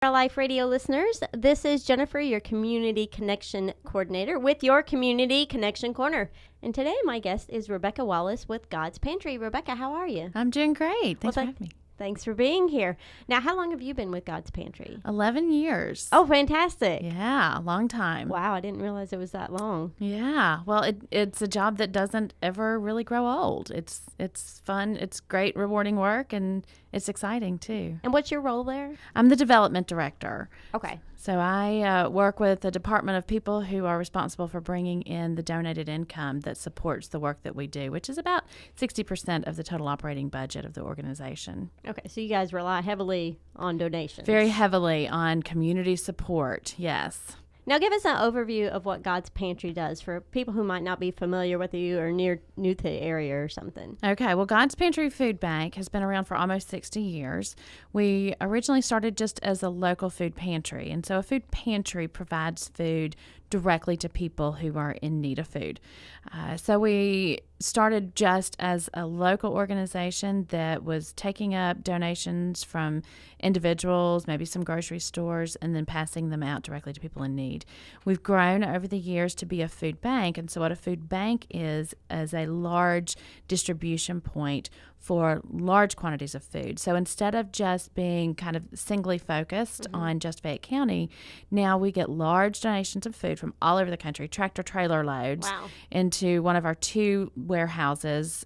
Our Life Radio listeners, this is Jennifer, your Community Connection Coordinator with your Community Connection Corner. And today my guest is Rebecca Wallace with God's Pantry. Rebecca, how are you? I'm doing great. Thanks for having me. Thanks for being here. Now, how long have you been with God's Pantry? 11 years. Oh, fantastic. Yeah, long time. Wow, I didn't realize it was that long. Yeah, well, it's a job that doesn't ever really grow old. It's fun, it's great, rewarding work, and it's exciting, too. And what's your role there? I'm the development director. Okay. So I work with a department of people who are responsible for bringing in the donated income that supports the work that we do, which is about 60% of the total operating budget of the organization. Okay, so you guys rely heavily on donations. Very heavily on community support, yes. Now give us an overview of what God's Pantry does for people who might not be familiar with you or new to the area or something. Okay, well, God's Pantry Food Bank has been around for almost 60 years. We originally started just as a local food pantry, and so a food pantry provides food directly to people who are in need of food. So we started just as a local organization that was taking up donations from individuals, maybe some grocery stores, and then passing them out directly to people in need. We've grown over the years to be a food bank, and so what a food bank is a large distribution point for large quantities of food. So instead of just being kind of singly focused on just Fayette County, now we get large donations of food from all over the country, tractor trailer loads, into one of our two warehouses.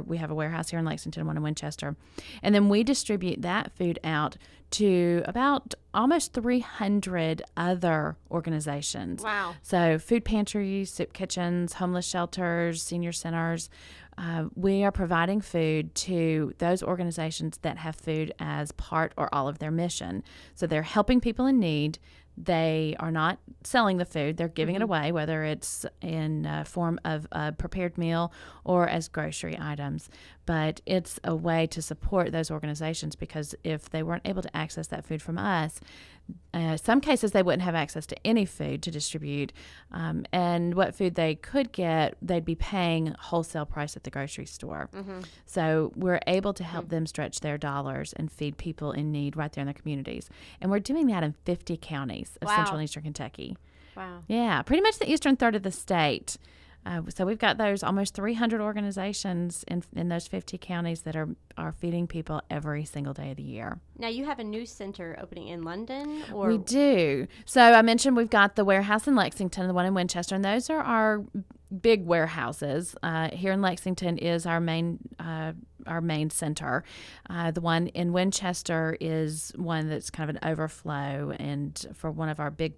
We have a warehouse here in Lexington and one in Winchester. And then we distribute that food out to about almost 300 other organizations. Wow. So food pantries, soup kitchens, homeless shelters, senior centers. We are providing food to those organizations that have food as part or all of their mission. So they're helping people in need. They are not selling the food. They're giving it away, whether it's in form of a prepared meal or as grocery items. But it's a way to support those organizations, because if they weren't able to access that food from us, some cases they wouldn't have access to any food to distribute. And what food they could get, they'd be paying wholesale price at the grocery store. So we're able to help them stretch their dollars and feed people in need right there in their communities. And we're doing that in 50 counties of central and eastern Kentucky. Wow. Yeah, pretty much the eastern third of the state. So we've got those almost 300 organizations in those 50 counties that are feeding people every single day of the year. Now, you have a new center opening in London? Or We do. So I mentioned we've got the warehouse in Lexington, the one in Winchester, and those are our big warehouses. Here in Lexington is our main center. The one in Winchester is one that's kind of an overflow and for one of our big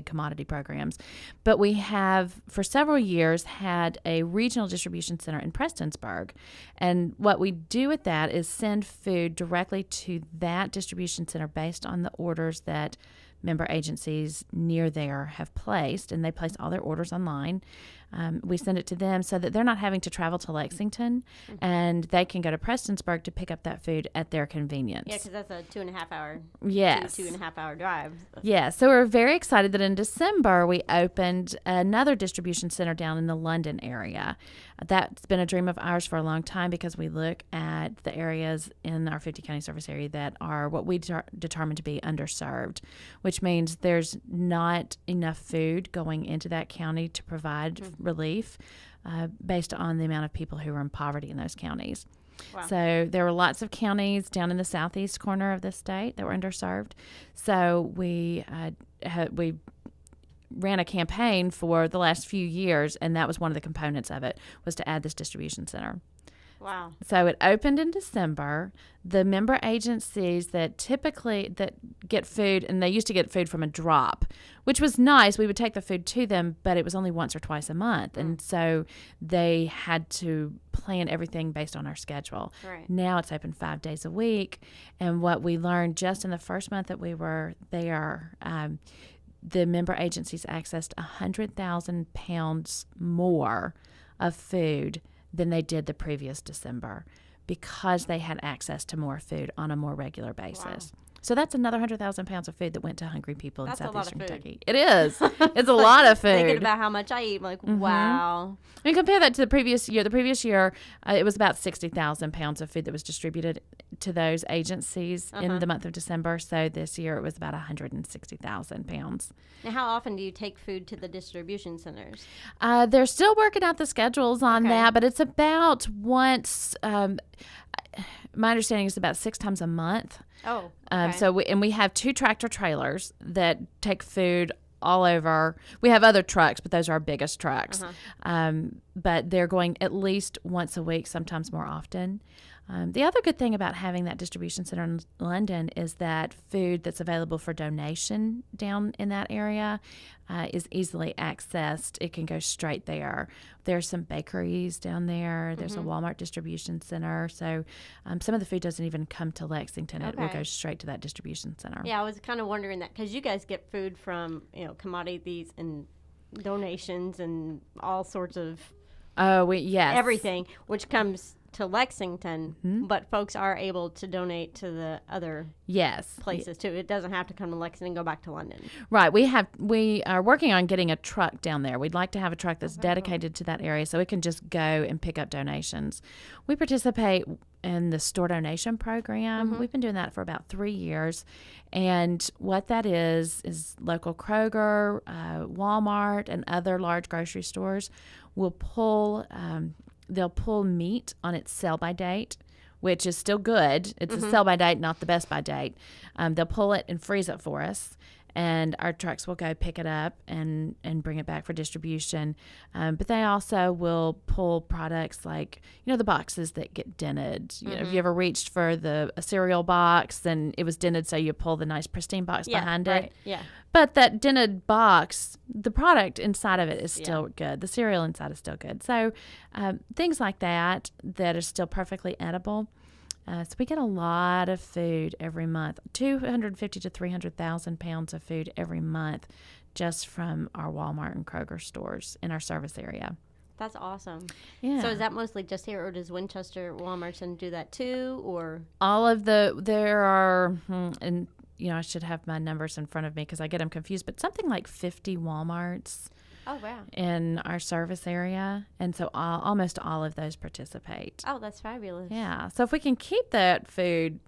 commodity programs. But we have for several years had a regional distribution center in Prestonsburg, and what we do with that is send food directly to that distribution center based on the orders that member agencies near there have placed, and they place all their orders online. We send it to them so that they're not having to travel to Lexington, and they can go to Prestonsburg to pick up that food at their convenience. Yeah, because that's a 2.5 hour. Yes. 2.5 hour drive. Yeah, so we're very excited that in December we opened another distribution center down in the London area. That's been a dream of ours for a long time, because we look at the areas in our 50 county service area that are what we determine to be underserved, which means there's not enough food going into that county to provide relief based on the amount of people who are in poverty in those counties. Wow. So there were lots of counties down in the southeast corner of the state that were underserved. So we ran a campaign for the last few years, and that was one of the components of it, was to add this distribution center. Wow. So it opened in December. The member agencies that get food, and they used to get food from a drop, which was nice. We would take the food to them, but it was only once or twice a month. And so they had to plan everything based on our schedule. Right. Now it's open 5 days a week. And what we learned just in the first month that we were there, the member agencies accessed 100,000 pounds more of food than they did the previous December, because they had access to more food on a more regular basis. Wow. So that's another 100,000 pounds of food that went to hungry people in That's a lot of southeastern food. Kentucky. It is. It's a lot of food. Thinking about how much I eat, I'm like, wow. And compare that to the previous year. The previous year, it was about 60,000 pounds of food that was distributed to those agencies in the month of December. So this year it was about 160,000 pounds. Now, how often do you take food to the distribution centers? They're still working out the schedules on that, but it's about once. My understanding is about 6 times a month. Oh, okay. So we have 2 tractor trailers that take food all over. We have other trucks, but those are our biggest trucks. But they're going at least once a week, sometimes more often. The other good thing about having that distribution center in London is that food that's available for donation down in that area is easily accessed. It can go straight there. There's some bakeries down there. There's a Walmart distribution center. So some of the food doesn't even come to Lexington. It will go straight to that distribution center. Yeah, I was kind of wondering that because you guys get food from, commodities and donations and all sorts of everything, which comes to Lexington, but folks are able to donate to the other places too. It doesn't have to come to Lexington and go back to London. Right. We are working on getting a truck down there. We'd like to have a truck that's dedicated to that area so it can just go and pick up donations. We participate in the store donation program. We've been doing that for about 3 years. And what that is local Kroger, Walmart, and other large grocery stores will pull they'll pull meat on its sell-by date, which is still good. It's a sell-by date, not the best-by date. They'll pull it and freeze it for us, and our trucks will go pick it up and bring it back for distribution. But they also will pull products like, the boxes that get dented. Have you ever reached for a cereal box and it was dented, so you pull the nice pristine box behind it? Yeah. But that dented box, the product inside of it is still good. The cereal inside is still good. So things like that are still perfectly edible. So we get a lot of food every month, 250 to 300,000 pounds of food every month just from our Walmart and Kroger stores in our service area. That's awesome. Yeah. So is that mostly just here, or does Winchester Walmartson do that too, or? There are, and I should have my numbers in front of me because I get them confused, but something like 50 Walmarts. Oh, wow. In our service area. And so almost all of those participate. Oh, that's fabulous. Yeah. So if we can keep that food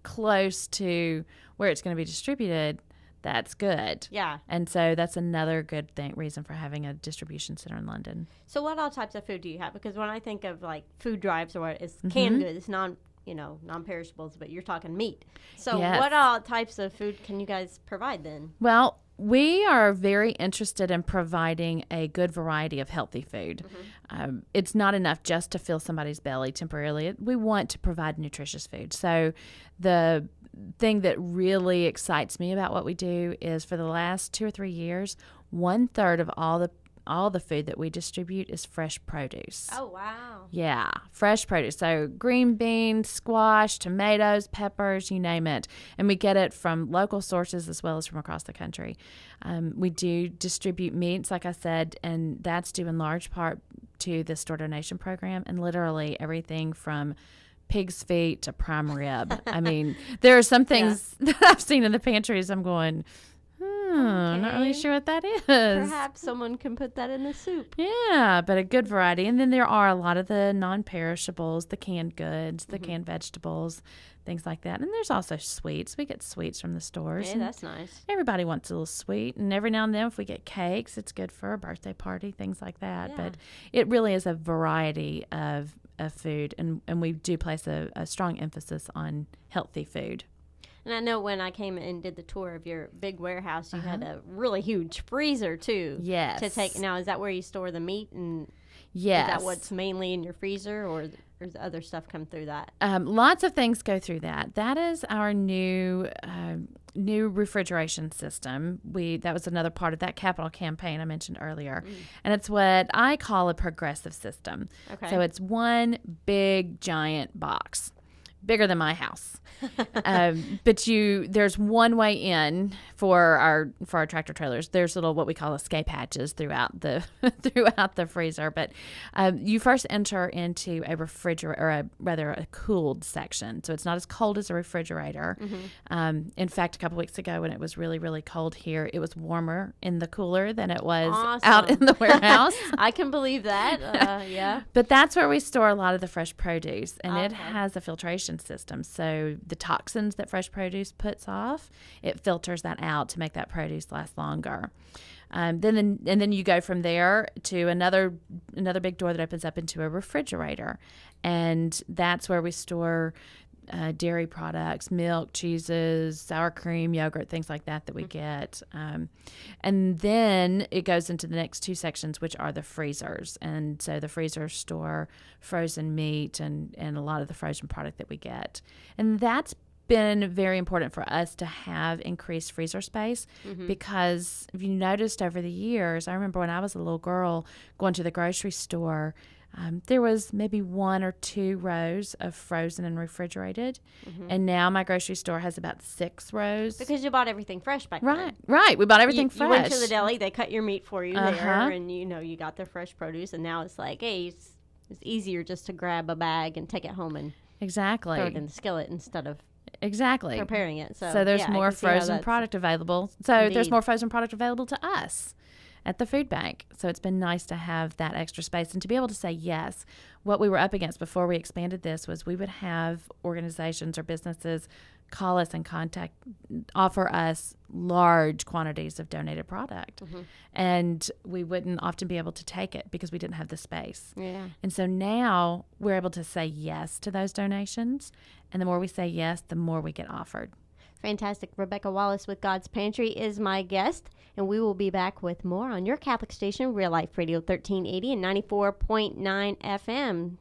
close to where it's going to be distributed, that's good. Yeah. And so that's another good reason for having a distribution center in London. So what all types of food do you have? Because when I think of like food drives or what, it's canned goods, non-perishables, but you're talking meat. So what all types of food can you guys provide then? Well, we are very interested in providing a good variety of healthy food. It's not enough just to fill somebody's belly temporarily. We want to provide nutritious food. So the thing that really excites me about what we do is for the last 2 or 3 years, 1/3 of all the food that we distribute is fresh produce. Oh, wow. Yeah, fresh produce. So green beans, squash, tomatoes, peppers, you name it. And we get it from local sources as well as from across the country. We do distribute meats, like I said, and that's due in large part to the store donation program, and literally everything from pig's feet to prime rib. I mean, there are some things that I've seen in the pantries I'm going, I'm not really sure what that is. Perhaps someone can put that in the soup. Yeah, but a good variety. And then there are a lot of the non-perishables, the canned goods, the canned vegetables, things like that. And there's also sweets. We get sweets from the stores. Yeah, that's nice. Everybody wants a little sweet. And every now and then if we get cakes, it's good for a birthday party, things like that. Yeah. But it really is a variety of food. And we do place a strong emphasis on healthy food. And I know when I came and did the tour of your big warehouse, you had a really huge freezer, too. Yes. To take. Now, is that where you store the meat? And yes. Is that what's mainly in your freezer, or does other stuff come through that? Lots of things go through that. That is our new refrigeration system. That was another part of that capital campaign I mentioned earlier. And it's what I call a progressive system. Okay. So it's one big, giant box. bigger than my house. But there's one way in for our tractor trailers. There's little what we call escape hatches throughout the freezer. But you first enter into a refrigerator, or a cooled section, so it's not as cold as a refrigerator. Mm-hmm. In fact, a couple weeks ago when it was really, really cold here, it was warmer in the cooler than it was out in the warehouse. I can believe that. Yeah. But that's where we store a lot of the fresh produce, and it has a filtration system. So the toxins that fresh produce puts off, it filters that out to make that produce last longer. Then you go from there to another big door that opens up into a refrigerator, and that's where we store dairy products, milk, cheeses, sour cream, yogurt, things like that we get. And then it goes into the next two sections, which are the freezers. And so the freezers store frozen meat and a lot of the frozen product that we get. And that's been very important for us to have increased freezer space, because if you noticed over the years, I remember when I was a little girl going to the grocery store, there was maybe 1 or 2 rows of frozen and refrigerated, and now my grocery store has about 6 rows. Because you bought everything fresh back then. Right. We bought everything fresh. You went to the deli, they cut your meat for you there, and you got the fresh produce, and now it's like, hey, it's easier just to grab a bag and take it home and throw it in the skillet instead of preparing it. So there's more frozen product available. So there's more frozen product available to us at the food bank. So it's been nice to have that extra space and to be able to say yes. What we were up against before we expanded this was we would have organizations or businesses call us and offer us large quantities of donated product. And we wouldn't often be able to take it because we didn't have the space. Yeah. And so now we're able to say yes to those donations. And the more we say yes, the more we get offered. Fantastic. Rebecca Wallace with God's Pantry is my guest, and we will be back with more on your Catholic station, Real Life Radio 1380 and 94.9 FM.